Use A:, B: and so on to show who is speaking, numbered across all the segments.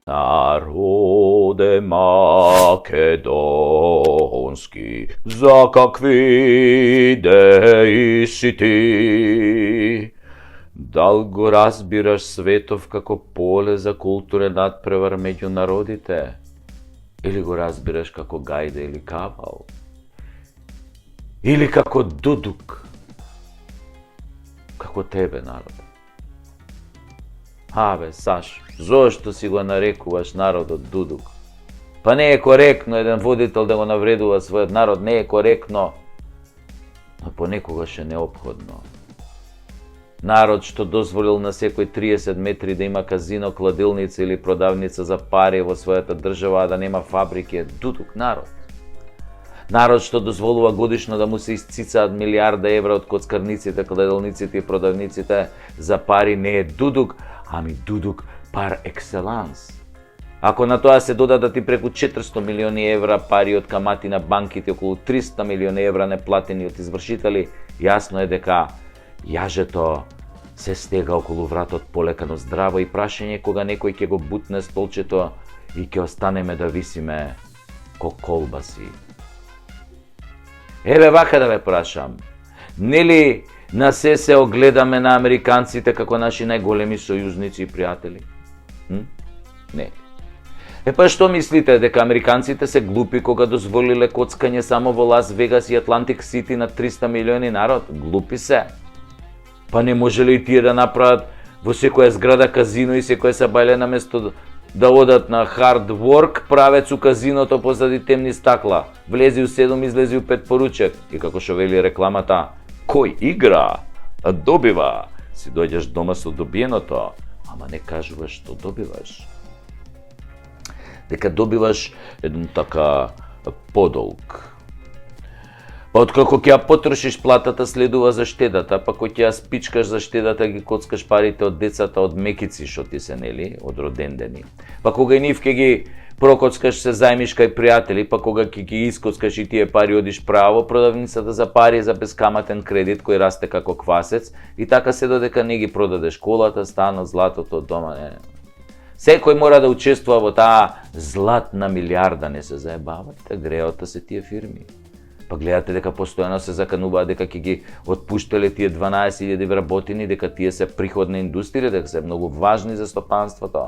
A: Народе македонски, за какви идеи си ти? Дал го разбираш светов како поле за културен надпревар меѓу народите? Или го разбираш како гајда или кавал? Или како дудук? Како тебе, народе? Абе, Сашо, зошто си го нарекуваш народот дудук? Па не е коректно еден водител да го навредува својот народ, не е коректно, но понекогаш е неопходно. Народ што дозволил на секој 30 метри да има казино, кладилница или продавница за пари во својата држава, а да нема фабрики, е дудук народ. Народ што дозволува годишно да му се исцицаат милиарда евра од коцкарниците, кладилниците и продавниците за пари, не е дудук, ами дудук пар екселанс. Ако на тоа се додадат и преку 400 милиони евра пари од камати на банките, околу 300 милиони евра неплатени од извршители, јасно е дека јажето се стега околу вратот полекано здраво и прашање кога некој ќе го бутне столчето и ќе останеме да висиме ко колбаси. Еве вака да ве прашам, нели на се огледаме на американците како наши најголеми сојузници и пријатели? Не. Па што мислите, дека американците се глупи кога дозволиле коцкање само во Лас Вегас и Атлантик Сити на 300 милиони народ? Глупи се. Па не можеле и тие да направат во секоја зграда казино и секоја сабајле наместо да одат на hard work, правец у казиното позади темни стакла. Влези у 7, излези у 5 поручек. И како што вели рекламата, кој игра, добива. Си дојдеш дома со добиеното, ама не кажуваш што добиваш. Дека добиваш еден така подолг. Па откако ќе ја потрошиш платата, следува заштедата, па кој ќе ја спичкаш заштедата, ги коцкаш парите од децата од мекици што ти се, нели, од родендени. Па кога и нив ќе ги прокоцкаш, се зајмиш кај пријатели, па кога ќе ги искоцкаш и тие пари одиш право продавницата за пари за бескаматен кредит кој расте како квасец и така се додека не ги продадеш колата, станот, златото од дома, не. Секој мора да учествува во таа златна милиарда, не се заебавате, греота се тие фирми. Па гледате дека постојано се закануваат дека ќе ги отпуштале тие 12.000 вработени, дека тие се приходна индустрија, дека се многу важни за стопанството.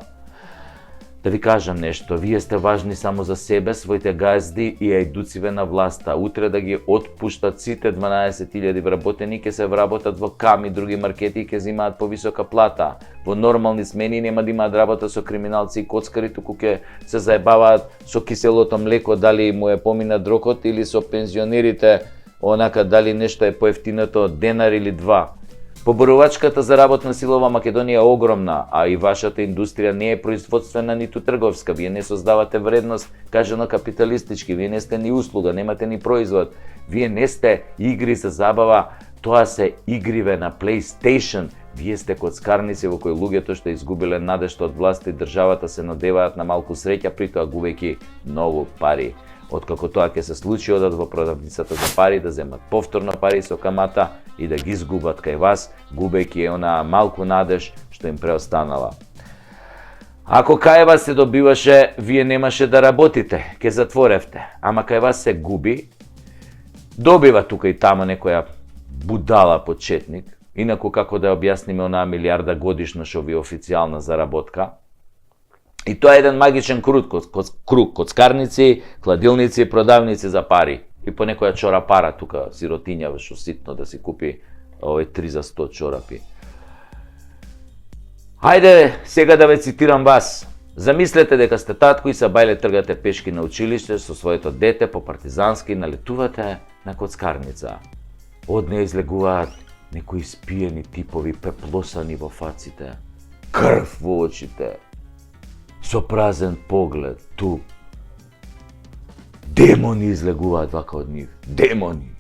A: Да ви кажам нешто, вие сте важни само за себе, своите газди и ајдуциве на власта. Утре да ги отпуштат сите 12.000 вработени, ќе се вработат во КАМ и други маркети и ќе земаат повисока плата. Во нормални смени нема да имаат работа со криминалци и коцкари, туку ќе се заебаваат со киселото млеко, дали му е помина дрокот или со пензионерите, онака дали нешто е поевтиното од денар или два. Поборувачката за работна сила во Македонија е огромна, а и вашата индустрија не е производствена ниту трговска. Вие не создавате вредност, кажано капиталистички, вие не сте ни услуга, немате ни производ. Вие не сте игри за забава, тоа се игриве на PlayStation. Вие сте коцкарници во кои луѓето што изгубиле надежта од власта и државата се надеваат на малку среќа, притоа губејќи многу пари. Откако тоа ќе се случи, одат во продавницата за пари да земат повторно пари со камата и да ги изгубат кај вас, губејќи онаа малку надеж што им преостанала. Ако кај вас се добиваше, вие немаше да работите, ќе затворевте, ама кај вас се губи, добива тука и тамо некоја будала почетник, инаку како да објасниме онаа милиарда годишно што ви е официјална заработка. И тоа е еден магичен круг, коцкарници, кладилници, продавници за пари. И по некоја чора пара тука, сиротиња, што ситно да си купи 3 за 100 чорапи. Хајде сега да ве цитирам вас. Замислете дека сте татко и сабајле тргате пешки на училиште со своето дете по партизански и налетувате на коцкарница. Од неја излегуваат некои спиени типови, пеплосани во фаците, крв во очите, со празен поглед, туп. Демони излегуваат вака од нив. Демони.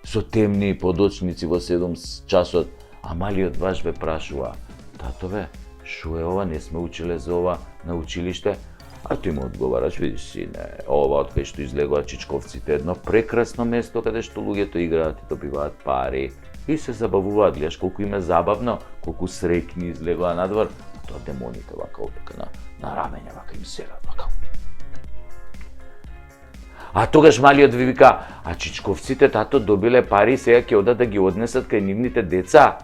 A: со темни подочници во 7 часот, а малиот баш ве прашува: татове, шо е ова, не сме училе за ова на училиште? А ти му одговараш: видиш сине, ова од кај што излегуваат Чичковците, едно прекрасно место каде што луѓето играат и добиваат пари и се забавуваат. Гледаш колку им е забавно, колку среќни излегуваат надвор. Тоа демоните вака опека на рамења вака им седат вака. А тогаш малиот ви вика: а Чичковците, тато, добиле пари, сега ќе одат да ги однесат кај нивните деца.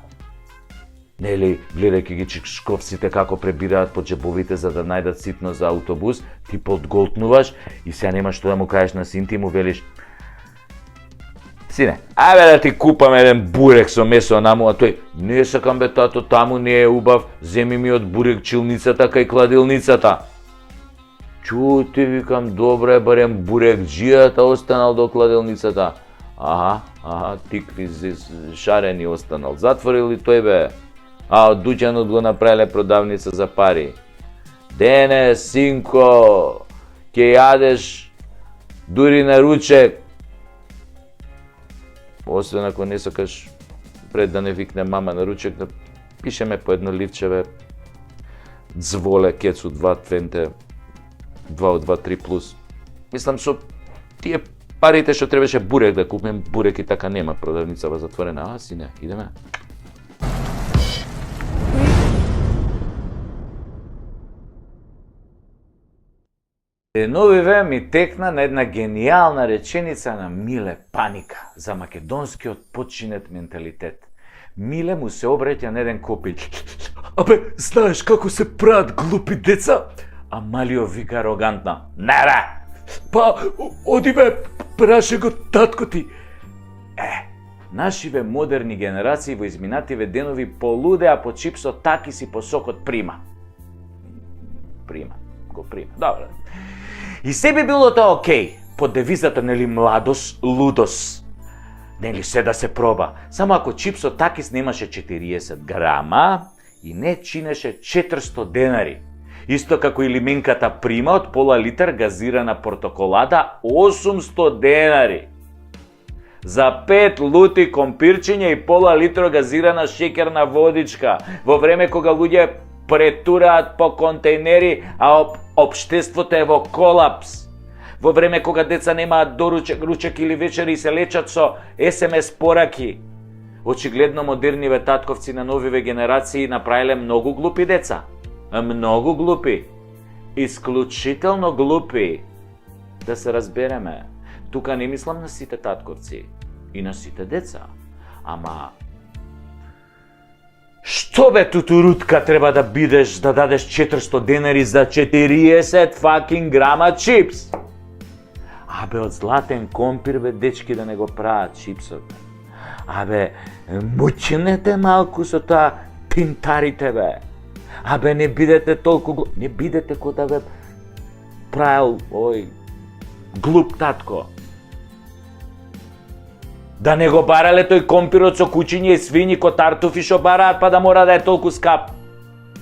A: Нели, гледајќи ги Чичковците како пребираат по джебовите за да најдат ситно за автобус, ти подголтнуваш и сега нема што да му кажеш на син ти, му велиш: сине, ајде да ти купам еден бурек со месо наму, а тој: не сакам бе тато, таму не е убав, земи ми од бурек чилницата кај кладилницата. Чути, викам, добре, барем бурекџијата останал до кладилницата. Аха, тикви шарени останал. Затворил и тој бе. А од дуќанот го направиле продавница за пари. Денес, синко, ќе јадеш дури на ручек. Освен ако не сакаш пред да не викне мама на ручек, да пишеме по едно ливчеве Дзволе, Кецу, 2 твенте, 2 од 2, 3 плюс. Мислам, со тие парите што требаше бурек да купим, бурек и така нема, продавница во затворена. А, сине, идеме. Деновиве ми текна на една гениална реченица на Миле Паника за македонскиот починет менталитет. Миле му се обраќа на еден копиќ: абе, знаеш како се прават глупи деца? А малио вика арогантно: не бе! Па, оди бе, праше го татко ти. Нашиве модерни генерации во изминативе денови полудеа по чипсот такис и по сокот прима. Го прима, добре. И се би било тоа окей, под девизата, нели, младост, лудост. Нели, се да се проба. Само ако чипсот такис немаше 40 грама и не чинеше 400 денари. Исто како и лименката прима од пола литар газирана портоколада 800 денари. За 5 лути компирчиња и пола литро газирана шеќерна водичка, во време кога луѓе претураат по контејнери, а општеството е во колапс. Во време кога деца немаат доручек, ручек или вечери и се лечат со СМС пораки. Очигледно модерниве татковци на новиве генерации направиле многу глупи деца. Многу глупи. Исклучително глупи. Да се разбереме. Тука не мислам на сите татковци и на сите деца. Ама што бе тутурутка треба да бидеш да дадеш 400 денари за 40 fucking грама чипс? Абе, од златен компир, бе, дечки, да не го прават чипсот. Абе, мучнете малку со тоа пинтарите, бе. Абе, не бидете толку не бидете ко да бе правил ој глуп татко. Да не го барале тој компирот со кучиња и свињи ко тартуфи што бараат, па да мора да е толку скап.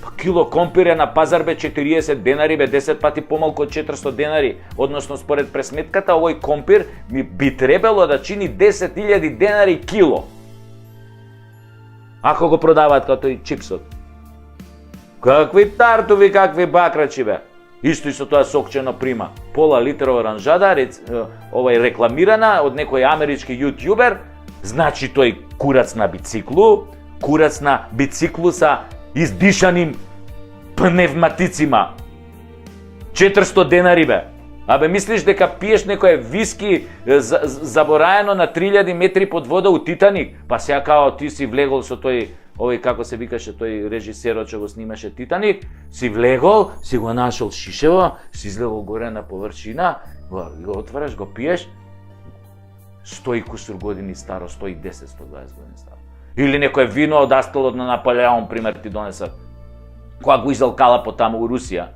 A: Па кило компир е на пазар, бе, 40 денари, бе, 10 пати помалку од 400 денари. Односно, според пресметката, овој компир би требало да чини 10.000 денари кило. Ако го продаваат како тој чипсот. Какви тартуфи, какви бакрачи, бе. Исто и со тоа сокчено прима. Пола литра оранжада, овај рекламирана од некој амерички јутјубер, значи тој курац на бициклу, курац на бициклу са издишаним пневматицима. 400 денари, бе. Абе, мислиш дека пиеш некој виски забораено на 3000 метри под вода у Титаник? Па сега као ти си влегол со тој, овој како се викаше тој режисерот што го снимаше Титаник, си влегол, си го нашол шишево, си излегол горе на површина, го отвараш, го пиеш, 100 и кусур години старо, 110, 120 години старо. Или некој вино од астолот на Наполеон, пример, ти донесат, кога го изалкала по таму у Русија.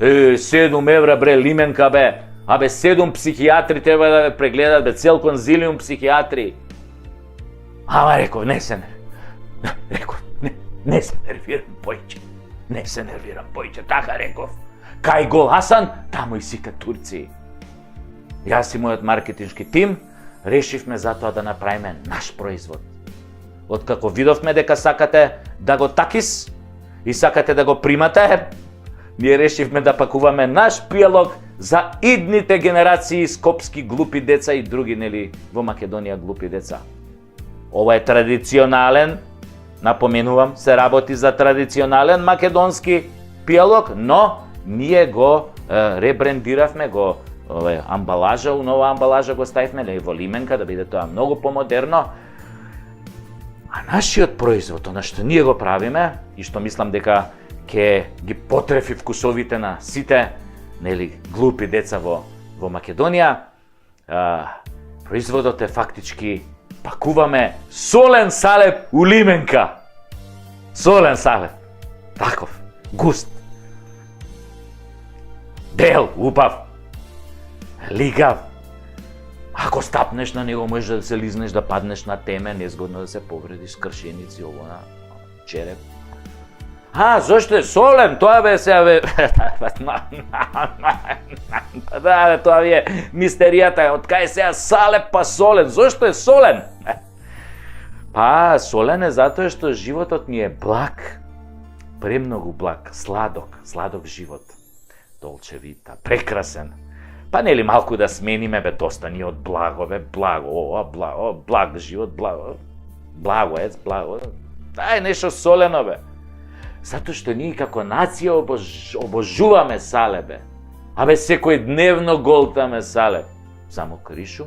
A: 7 евра, бре, лименка, бе. Абе, 7 психијатри треба да ве прегледат, бе, цел конзилиум психијатри. Ама реков, не се нервирам појче. Не се нервирам појче, така реков. Кај гол Хасан, таму и сите турци. Јас и мојот маркетиншки тим решивме затоа да направиме наш производ. Откако видовме дека сакате да го такис и сакате да го примате, ние решивме да пакуваме наш пијалок за идните генерации скопски глупи деца и други, нели, во Македонија глупи деца. Ова е традиционален, напоменувам, се работи за традиционален македонски пијалок, но ние го ребрендиравме, го амбалажа, у нова амбалажа го ставивме во лименка да биде тоа многу помодерно. А нашиот производ, она што ние го правиме и што мислам дека ќе ги потрефи вкусовите на сите, нели, глупи деца во Македонија, производот е фактички пакуваме солен салеп у лименка. Солен салеп. Таков, густ. Бел, убав. Лигав. Ако стапнеш на него, можеш да се лизнеш, да паднеш на теме, незгодно да се повредиш, кршеници, ово на череп. Зошто е солен? Тоа бе сега бе... Да, тоа ви е мистеријата. Од кај сега салеп па солен? Зошто е солен? Па, солен е затоа што животот ни е благ. Премногу благ, сладок живот. Долчевита, прекрасен. Па нели малку да смениме, бе, доста ни од благо, бе, благо, благ живот, благо. Дај нешто солено, бе. Затоа што ние како нација обожуваме салеп, бе. Абе, секој дневно голтаме салеп. Само кришум,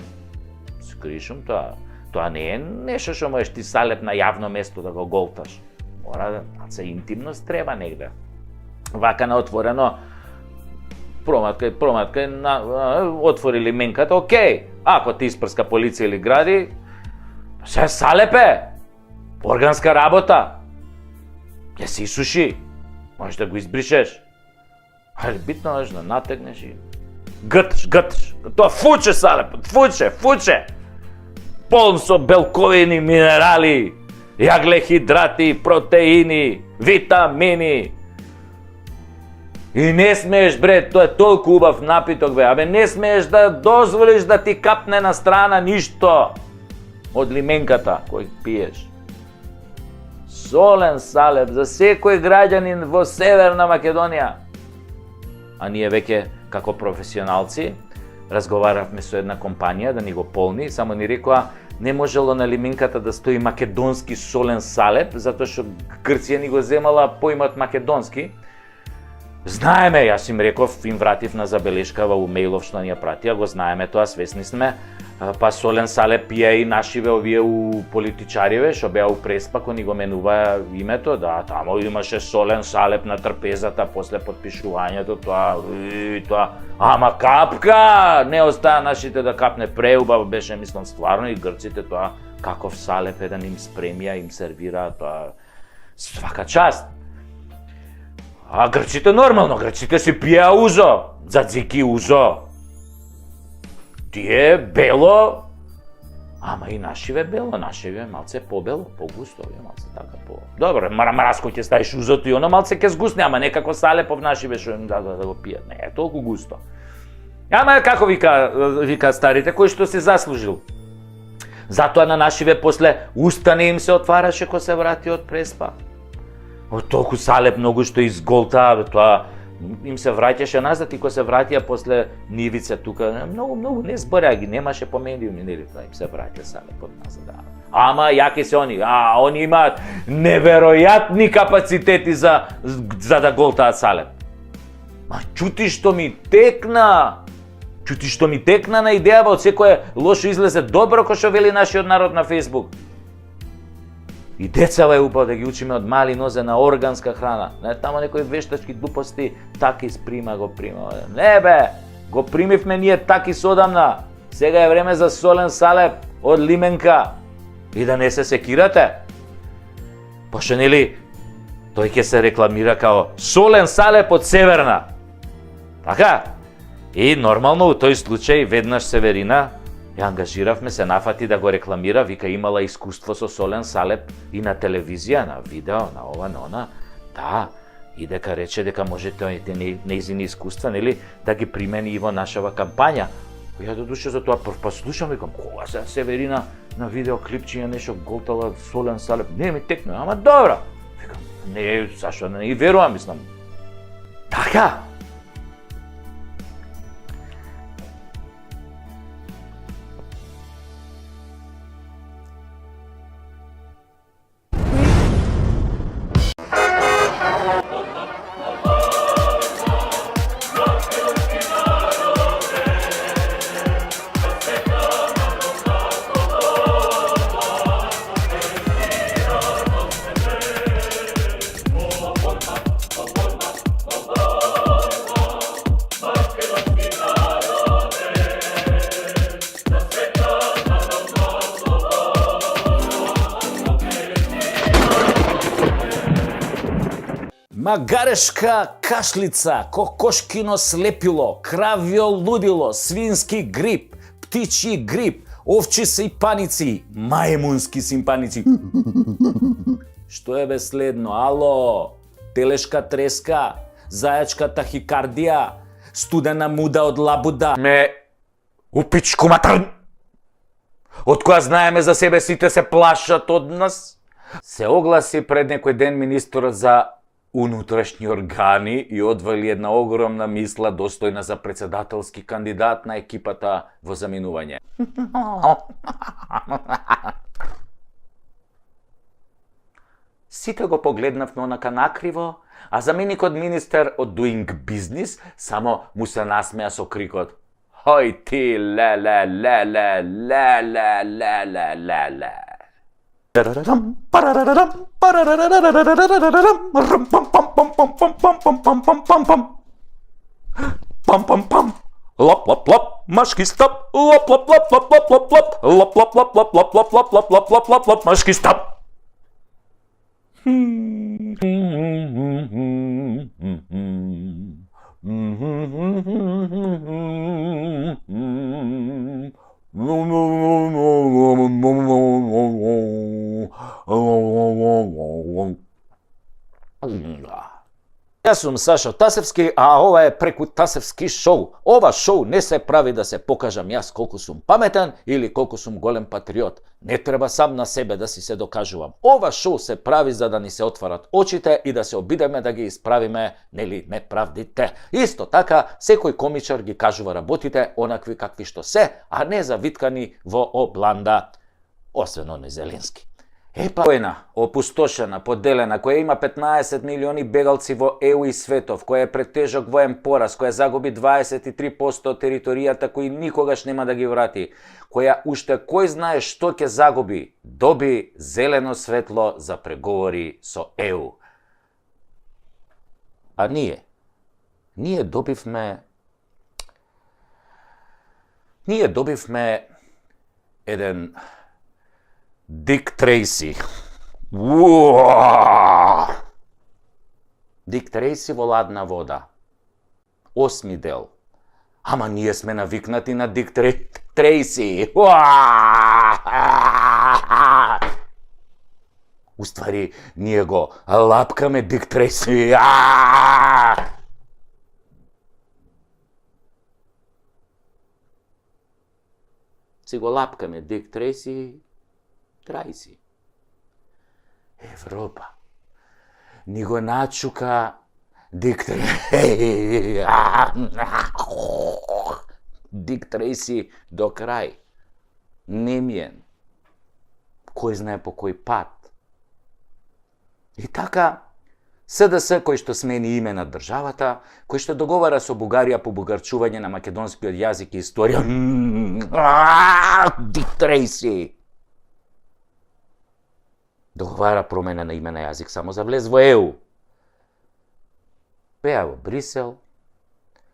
A: тоа не е нешто што можеш ти салеп на јавно место да го голташ. Мора да се интимност треба негде. Вака на отворено, проматка, отвори лименката, окей. Ако ти испрска полиција или гради, се салепе, органска работа. Ќе се исуши, можеш да го избришеш. Али битно можеш да натегнеш и гъташ. Тоа фуче салепот, фуче. Полн со белковини, минерали, јаглехидрати, протеини, витамини. И не смееш, бре, тоа е толку убав напиток, бе. Абе, не смееш да дозволиш да ти капне на страна ништо од лименката кој пиеш. Солен салеп за секој граѓанин во Северна Македонија. А ние веќе, како професионалци, разговаравме со една компанија да ни го полни, само ни рекоа не можело на лименката да стои македонски солен салеп, затоа што Грција ни го земала поимот македонски. Знаеме, јас им реков, им вратив на забелешка во мејлов што ни ја пратија, го знаеме тоа, свесни сме. Па солен салеп пија и нашиве овие у политичариве, што беа у Преспа, кој ни го менува името, да, тамо имаше солен салеп на трпезата после подпишувањето, тоа, ама капка, не остаа нашите да капне, преубав беше, мислам, стварно и грците тоа, каков салеп еден им спремија, им сервира, тоа, свака част. А грците нормално, грците си пија узо, дзадзики узо. Тие бело, ама и нашиве бело, нашиве малце побело, погусто, малце така по... Добро, мрамраско ќе ставиш узото и оно малце ќе сгусне, ама некако салепов нашиве што им да го пијат, не е толку густо. Ама како вика старите, кој што се заслужил. Затоа на нашиве после устане им се отвараше кој се врати од Преспа. Од толку салеп многу што изголтаа, тоа им се враќаше назад и кој се вратија после нивица тука, многу не збореа ги, немаше по медиуми, нели, тоа им се враќа салепот назад. Да. Ама јаки се они, они имаат неверојатни капацитети за да голтаат салеп. Ма чути што ми текна на идејава од секое лошо излезе добро, кој што вели нашиот народ на Facebook. И децава е упав да ги учиме од мали нозе на органска храна. Не, тамо некои вештачки глупости, таки сприма го прима. Не бе, го примивме ние таки содамна. Сега е време за солен салеп од лименка. И да не се секирате. Пошто нели, тој ќе се рекламира као солен салеп од Северна. Така? И нормално у тој случај веднаш Северина ја ангажиравме, се нафати да го рекламира, вика имала искуство со солен салеп и на телевизија, на видео, на ова, на она. Да, и дека рече дека можете нејзини искуства, нели, да ги примени и во нашава кампања. Ја додуше за тоа прв па слушам, викам, кога се Северина на видеоклипчиња нешто голтала солен салеп, не ми текне, ама добра. Викам, не, зашто не и верувам, мислам. Така.
B: Магарешка кашлица, кокошкино слепило, кравјо лудило, свински грип, птичји грип, овчи сипаници, мајмунски симпаници. Што е бе следно? Ало, телешка треска, зајачка тахикардија, студена муда од лабуда.
A: Ме упичку матр. Од која знаеме за себе сите се плашат од нас. Се огласи пред некој ден министерот за унутрашни органи и одвали една огромна мисла достојна за председателски кандидат на екипата во заминување. Сите го погледнавме онака накриво, а заменикот министер од Doing Business само му се насмеа со крикот: "Хој ти, леле, леле, леле, леле, леле." Пам-пам-пам, лап-лап-лап, машки стоп, лап-лап-лап-лап-лап-лап-лап, лап-лап-лап-лап-лап-лап-лап-лап-лап, машки стоп.
B: Јас сум Сашо Тасевски, а ова е Преку Тасевски шоу. Ова шоу не се прави да се покажам јас колку сум паметен или колку сум голем патриот. Не треба сам на себе да си се докажувам. Ова шоу се прави за да ни се отварат очите и да се обидеме да ги исправиме, нели, неправдите. Исто така, секој комичар ги кажува работите онакви какви што се, а не завиткани во обланда, освен оној Зеленски.
A: Епа, војна, опустошена, поделена, која има 15 милиони бегалци во ЕУ и светов, која е пред тежок воен пораз, која загуби 23% од територијата кои никогаш нема да ги врати, која уште кој знае што ќе загуби, доби зелено светло за преговори со ЕУ.
B: А ние добивме
A: еден
B: Дик Трейси. Дик Трейси во ладна вода. 8 дел.
A: Ама ние сме навикнати на Дик Трейси. Уствари, ние го лапкаме Дик Трейси.
B: Си го лапкаме Дик Трейси. Трајси.
A: Европа ни го начука Дик Трейси.
B: Дик Трейси до крај. Немиен.
A: Кој знае по кој пат. И така, СДС кој што смени име на државата, кој што договара со Бугарија по бугарчување на македонскиот јазик и историја.
B: Дик Трейси.
A: Договара промена на име на јазик само за влез во ЕУ. Пеа во Брисел,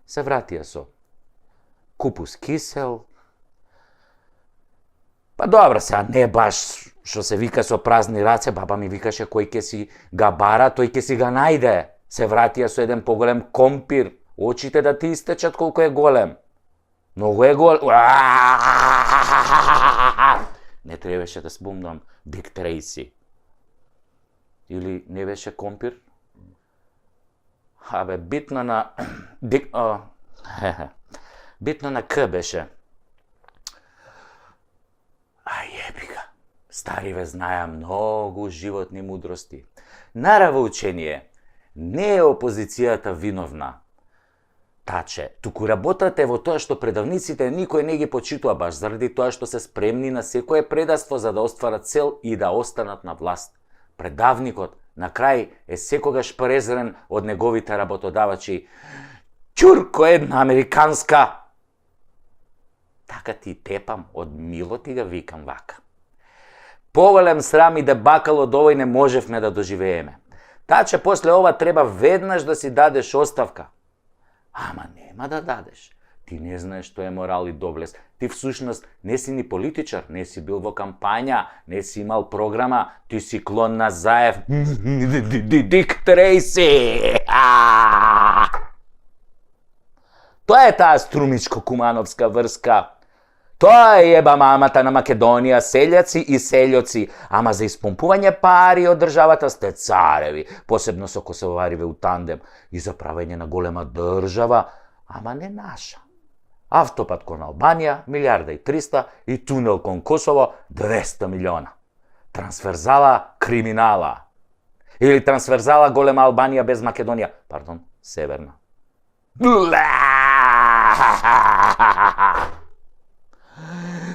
A: се вратија со купус кисел. Па добра, сега не баш што се вика со празни раце, баба ми викаше кој ќе си га бара, тој ќе си га најде. Се вратија со еден поголем компир, очите да ти истечат колку е голем. Многу е голем. Не требаше да спомнам Дик Трейси. Или не беше компир? Абе, битно на... Битно на К беше.
B: Стариве знаја многу животни мудрости. Нарава учение, не е опозицијата виновна. Таче, туку работата е во тоа што предавниците никој не ги почитува баш заради тоа што се спремни на секое предаство за да остварат цел и да останат на власт. Предавникот на крај е секогаш презрен од неговите работодавачи. Ќурко една американска! Така ти тепам, од мило ти га викам вака. Повалем срам и дебакал од овој не можевме да доживееме. Таче, после ова треба веднаш да си дадеш оставка. Ама нема да дадеш. Ти не знаеш што е морал и доблест. Ти всушност не си ни политичар, не си бил во кампања, не си имал програма, ти си клон на Заев. Дик Трейси! Тоа е таа струмичко-кумановска врска. Тоа е еба мамата на Македонија, селјаци и селјоци, ама за испомпување пари од државата сте цареви, посебно со косовариве у тандем, и за правење на голема држава, ама не наша. Автопат кон Албанија, 1.300.000 и тунел кон Косово, 200 милиона. Трансферзала криминала. Или трансферзала голема Албанија без Македонија, пардон, северна.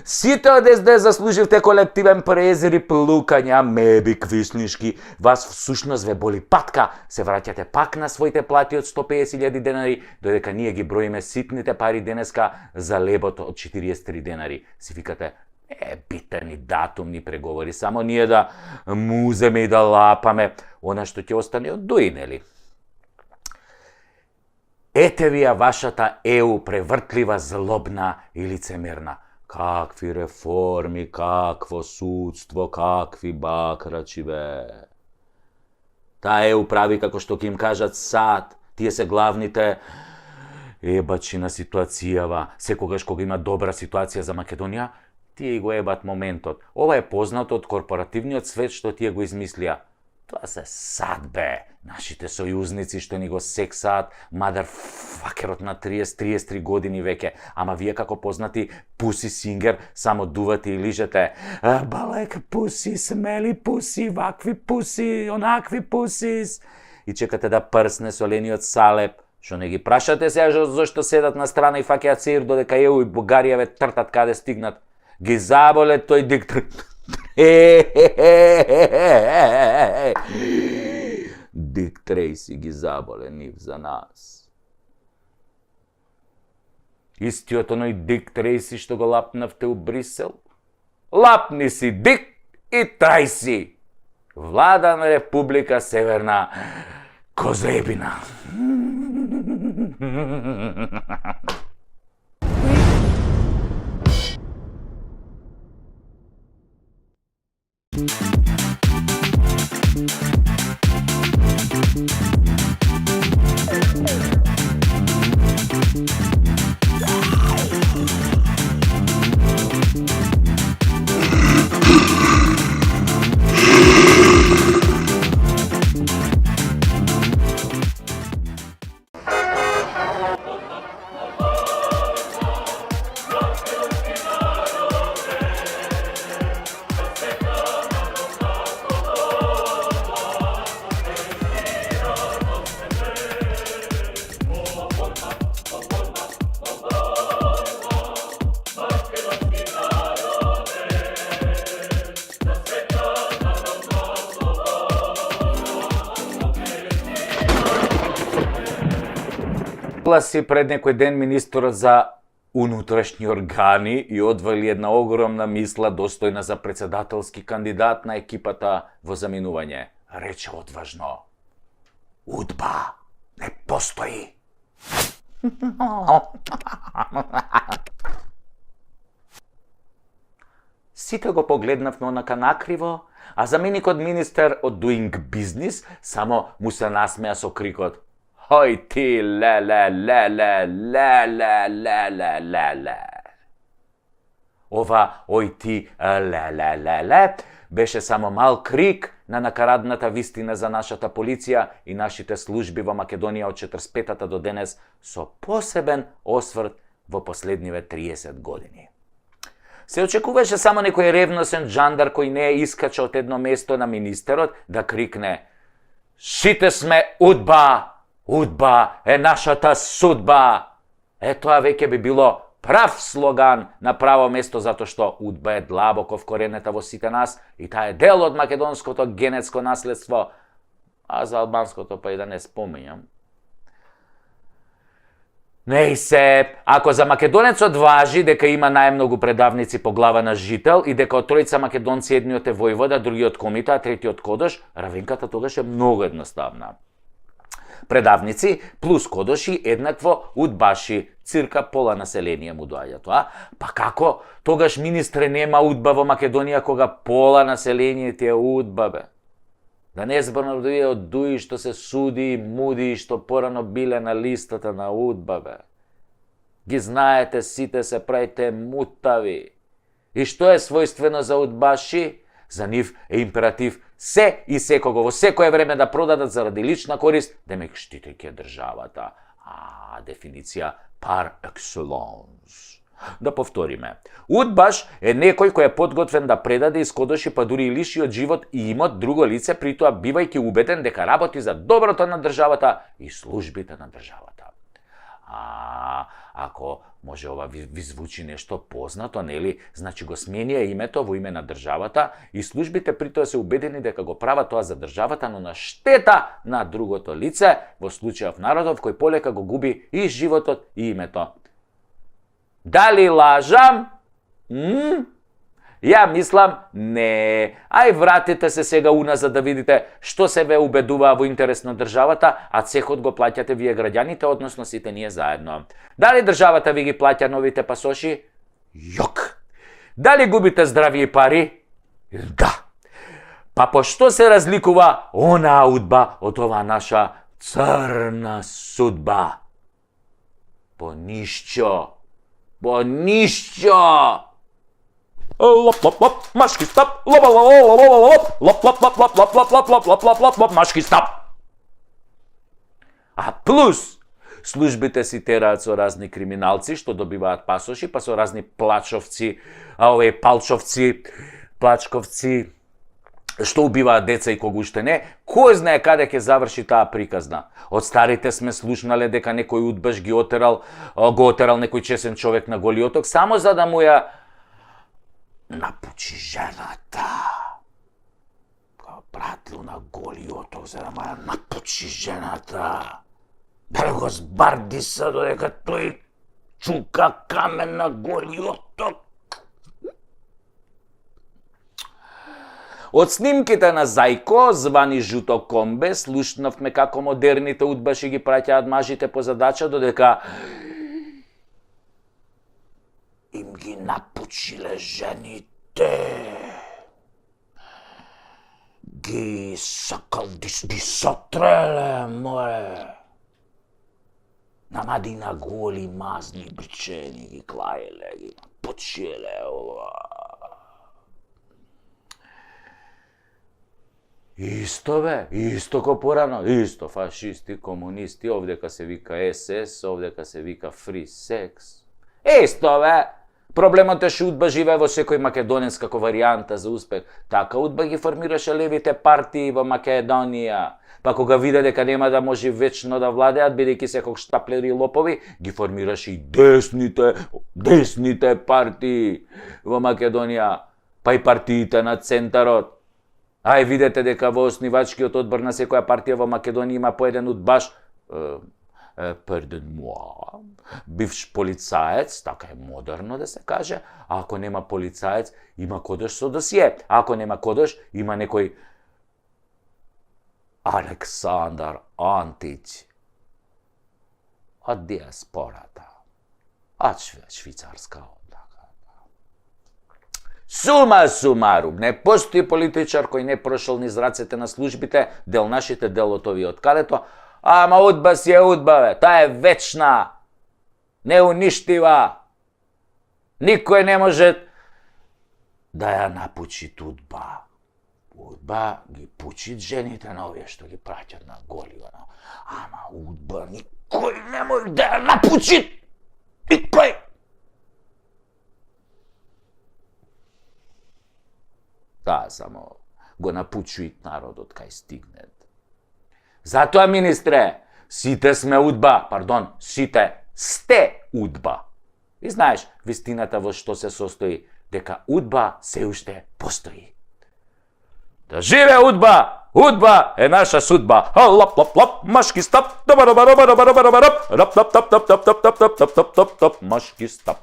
B: Сите од СД заслуживте колективен презир и плукања, меби квишлишки. Вас всушност ве боли патка, се враќате пак на своите плати од 150.000 денари, додека ние ги броиме ситните пари денеска за лебото од 43 денари. Си викате, битен и датумни преговори, само ние да муземе и да лапаме, она што ќе остане од дуи, нели? Ете ви ја вашата ЕУ превртлива, злобна и лицемерна. Какви реформи, какво судство, какви бакрачи, бе. Таа ЕУ прави како што ќе им кажат сад. Тие се главните ебачи на ситуацијава. Секогаш кога има добра ситуација за Македонија, тие го ебат моментот. Ова е познато од корпоративниот свет што тие го измислија. Тоа се сад, бе. Нашите сојузници што ни го сексаат, мадарфакерот на 30-33 години веќе. Ама вие како познати пуси сингер, само дувате и лижете. Балек пуси, смели пуси, вакви пуси, онакви пусис. И чекате да прсне солениот салеп. Што не ги прашате сега зашто седат на страна и фаќаат сеир додека ЕУ и Бугарија ве тртат каде стигнат. Ги заболе тој диктор. Дик Трейси ги заболе нив за нас. Истиот оној Дик Трейси што го лапнавте у Брисел. Лапни си Дик и Трейси. Влада на Република Северна Козебина.
A: Си пред некој ден министерот за унутрашни органи и одвали една огромна мисла достојна за председателски кандидат на екипата во заминување. Рече одважно: УДБА не постои. Сите го погледнавме онака накриво, а заменикот министер од Doing Business само му се насмеа со крикот: Хој ти, ле. Ова ој ти, ле, беше само мал крик на накарадната вистина за нашата полиција и нашите служби во Македонија од 45-та до денес, со посебен осврт во последниве 30 години. Се очекуваше само некој ревносен джандар кој не искача од едно место на министерот да крикне: "Сите сме удба! Удба е нашата судба!" Тоа веќе би било прав слоган на право место, затоа што удба е длабоко вкоренета во сите нас и таа е дел од македонското генетско наследство, а за албанското па и да не спомењам. Не и се, ако за македонецот важи дека има најмногу предавници по глава на жител и дека од тројца македонци едниот е војвода, другиот комита, а третиот кодош, равинката тогаш е многу едноставна. Предавници плюс кодоши еднакво удбаши, цирка пола население му доаѓа тоа. Па како тогаш министре нема удба во Македонија кога пола население ти е удба, бе? Да не зборам од дуи што се суди и муди и што порано биле на листата на удба, бе. Ги знаете, сите се правите мутави. И што е својствено за удбаши? За нив е императив се и секого во секое време да продадат заради лична корист, демек штитејќи државата. Дефиниција par excellence. Да повториме. Удбаш е некој кој е подготвен да предаде, искодоши, па дури и лиши од живот и имот друго лице, при тоа бивајќи убеден дека работи за доброто на државата и службите на државата. Ако може ова ви звучи нешто познато, нели? Значи го сменија името во име на државата и службите при тоа се убедени дека го прават тоа за државата, но на штета на другото лице, во случајов народов кој полека го губи и животот и името. Дали лажам? Ја мислам, не. Ај вратите се сега уназад да видите што се ве убедуваа во интерес на државата, а цехот го плаќате вие граѓаните, односно сите ние заедно. Дали државата ви ги плаќа новите пасоши? Јок. Дали губите здравје и пари? Да. Па по што се разликува онаа удба од оваа наша црна судба? По ништо. По ништо. Лоп лоп лоп, машки стап, лоп лоп лоп лоп лоп лоп лоп лоп лоп лоп лоп лоп лоп лоп лоп, машки стап. А плюс службите си тераат со разни криминалци што добиваат пасоши, па со разни плачовци, палчовци, плачковци што убиваат деца и кога уште не, кој знае каде ќе заврши таа приказна. Од старите сме слушнале дека некој удбаш го отерал некој чесен човек на Голи оток само за да му ја напучи жената. Го пратил на Голи оток за да му ја напучи жената. Да го збардиса додека тој чука камен на Голи оток. Од снимките на Зајко, звани Жуто Комбе, слушнавме како модерните удбаши ги праќаат мажите по задача, додека им ги напучиле жените. Ги сакал ги сотреле, море. Намади на голи мазни бичени ги клаеле, ги напучиле. Исто бе, исто ко порано, исто фашисти, комунисти, овдека се вика СС, овдека се вика Free Sex. Исто бе, проблемот е што удба живее во секој македонец како варијанта за успех. Така удба ги формираше левите партии во Македонија. Па кога виде дека нема да може вечно да владеат, бидејќи секој штаплери и лопови, ги формираше и десните партии во Македонија, па и партиите на центарот. Ај видете дека во основачкиот одбор на секоја партија во Македонија има по еден удбаш, бивш полицаец, така е модерно да се каже, а ако нема полицаец, има кодош со досие, а ако нема кодош, има некој Александар Антич од диаспората, од швицарска. Сума сумарум, не постои политичар кој не прошол низ рацете на службите, дел нашите, дел од овие од калето, ама удба си е удба, бе, таа е вечна, неуништива. Никој не може да ја напучи удба. Удба ги пучи жените на овие што ги праќат на Голи, ама удба никој не може да ја напучи. Никој.
B: таа само го напучуит народот кај стигнет. Затоа, министре, сите сме удба, сите сте удба. И знаеш, вистината во што се состои, дека удба се уште постои. Да живе удба! Удба е наша судба. Лап лап лап, машки стап. Рап тап тап тап тап тап тап тап тап тап тап тап, машки стап.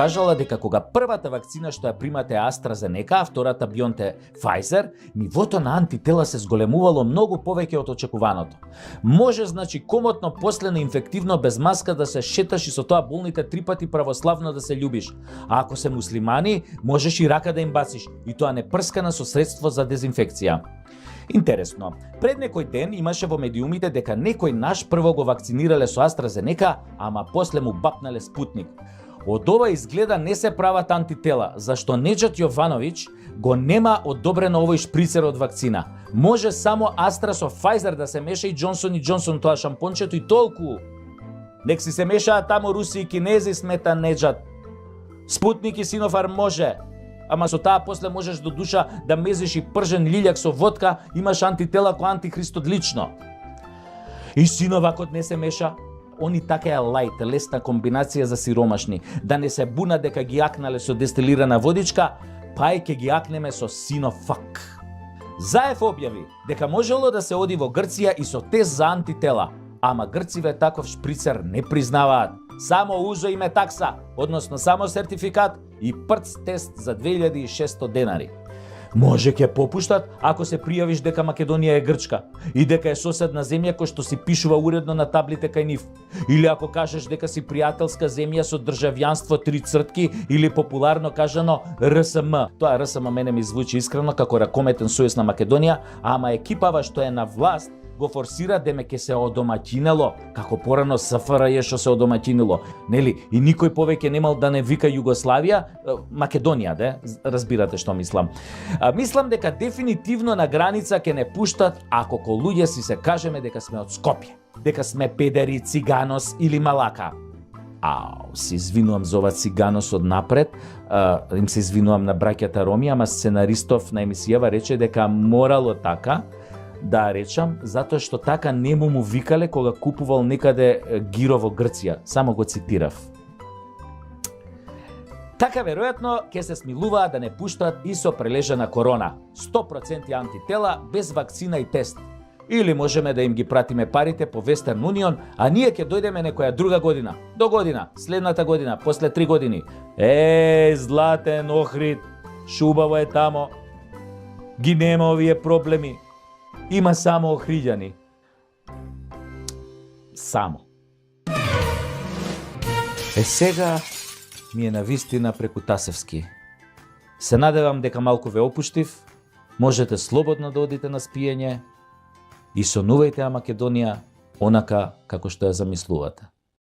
C: Кажала дека кога првата вакцина што ја примате е AstraZeneca, а втората BioNTech Pfizer, нивото на антитела се зголемувало многу повеќе од очекуваното. Може, значи, комотно после на инфективно без маска да се шеташ и со тоа болните 3 пати православно да се љубиш. А ако се муслимани, можеш и рака да им басиш, и тоа не прскана со средство за дезинфекција. Интересно, пред некој ден имаше во медиумите дека некој наш прво го вакцинирале со AstraZeneca, ама после му бапнале Спутник. Од ова изгледа не се прават антитела, зашто Неџат Јовановиќ го нема одобрено овој шприцер од вакцина. Може само Астра со Pfizer да се меша и Джонсон и Джонсон тоа шампончето и толку. Нек си се мешаат тамо руси и кинези, смета Неџат. Спутник и Синофарм може, ама со таа после можеш до душа да мезиш и пржен лилјак со водка, имаш антитела ко антихристот лично. И Синовакот не се меша. Они така е лајт, лесна комбинација за сиромашни, да не се буна дека ги акнале со дестилирана водичка, па и ке ги акнеме со Синофак. Заев објави дека можело да се оди во Грција и со тест за антитела, ама грциве таков шприцер не признаваат. Само узо име такса, односно само сертификат и прц тест за 2600 денари. Може ќе попуштат ако се пријавиш дека Македонија е Грчка и дека е соседна земја кој што си пишува уредно на таблите кај нив. Или ако кажеш дека си пријателска земја со државјанство 3 цртки или популарно кажано РСМ. Тоа РСМ мене ми звучи искрено како ракометен сојуз на Македонија, ама екипава што е на власт го форсира деме ке се одомаќинело, како порано СФРЈ што се одомаќинило, нели? И никој повеќе немал да не вика Југославија, Македонија, разбирате што мислам. Мислам дека дефинитивно на граница ќе не пуштат ако ко луѓе си се кажеме дека сме од Скопје, дека сме педери, циганос или малака. Се извинувам за ова циганос од напред, им се извинувам на браќата Роми, ама сценаристов на емисијава рече дека морало така, да речам, затоа што така не му викале кога купувал некаде гиро во Грција. Само го цитирав. Така веројатно ќе се смилуваат да не пуштат и со прележана корона. 100% антитела без вакцина и тест. Или можеме да им ги пратиме парите по Western Union, а ние ќе дојдеме некоја друга година, до година, следната година, после 3 години. Златен Охрид, шубаво е тамо. Ги нема овие проблеми. Има само охриѓани. Само. Сега ми е навистина преку Тасевски. Се надевам дека малку ве опуштив, можете слободно да одите на спиење и сонувајте ја Македонија онака како што ја замислувате.